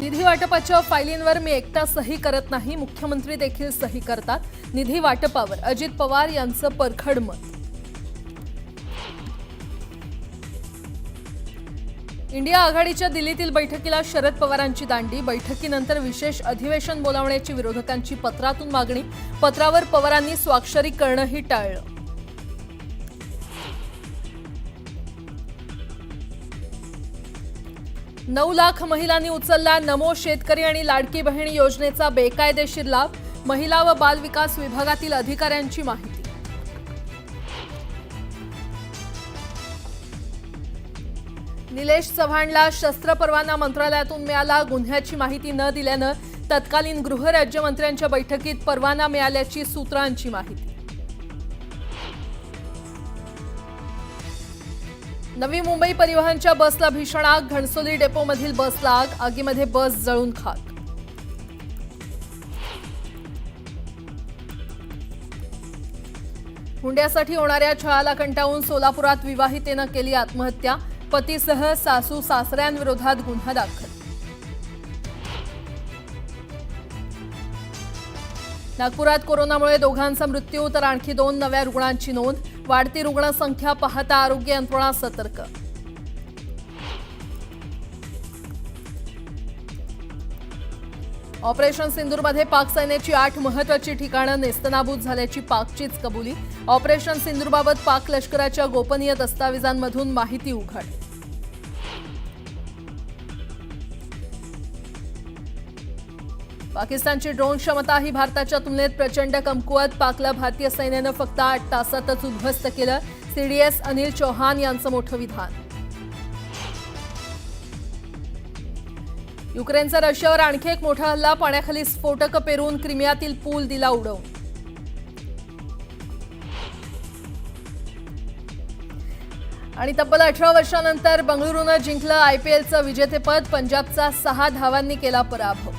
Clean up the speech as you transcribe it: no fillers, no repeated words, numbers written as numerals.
निधी वाटपाच्या फायलींवर मी एकटा सही करत नाही, मुख्यमंत्री देखील सही करतात. निधी वाटपावर अजित पवार यांचं परखड मत. इंडिया आघाडीच्या दिल्लीतील बैठकीला शरद पवारांची दांडी. बैठकीनंतर विशेष अधिवेशन बोलावण्याची विरोधकांची पत्रातून मागणी. पत्रावर पवारांनी स्वाक्षरी करणंही टाळलं. नऊ लाख महिलांनी उचलला नमो शेतकरी आणि लाडकी बहीण योजनेचा बेकायदेशीर लाभ. महिला व बाल विकास विभागातील अधिकाऱ्यांची माहिती. निलेश चव्हाणला शस्त्र परवाना मंत्रालयातून मिळाला. गुन्ह्याची माहिती न दिल्यानं तत्कालीन गृहराज्यमंत्र्यांच्या बैठकीत परवाना मिळाल्याची सूत्रांची माहिती. नवी मुंबई परिवहनच्या बसला भीषण आग. घणसोली डेपोमधील बसला आग. आगीमध्ये बस जळून खाक. हुंड्यासाठी होणाऱ्या छळाला कंटाळून सोलापुरात विवाहितेनं केली आत्महत्या. पतीसह सासू सासऱ्यांविरोधात गुन्हा दाखल. नागपुरात कोरोनामुळे दोघांचा मृत्यू तर आणखी 2 नव्या रुग्णांची नोंद. वाढती रुग्णसंख्या पाहता आरोग्य यंत्रणा सतर्क. ऑपरेशन सिंदूरमध्ये पाक सैन्याची 8 महत्त्वाची ठिकाणं नेस्तनाबूत झाल्याची पाकचीच कबुली. ऑपरेशन सिंदूरबाबत पाक लष्कराच्या गोपनीय दस्तावेजांमधून माहिती उघड. पाकिस्तानची ड्रोन क्षमता ही भारताच्या तुलनेत प्रचंड कमकुवत. पाकला भारतीय सैन्यानं फक्त 8 तासातच उद्ध्वस्त केलं. सीडीएस अनिल चौहान यांचं मोठं विधान. युक्रेनचा रशियावर आणखी एक मोठा हल्ला. पाण्याखाली स्फोटकं पेरून क्रिमियातील पूल दिला उडवून. आणि तब्बल 18 वर्षांनंतर बंगळुरूनं जिंकलं आयपीएलचं विजेतेपद. पंजाबचा 6 धावांनी केला पराभव.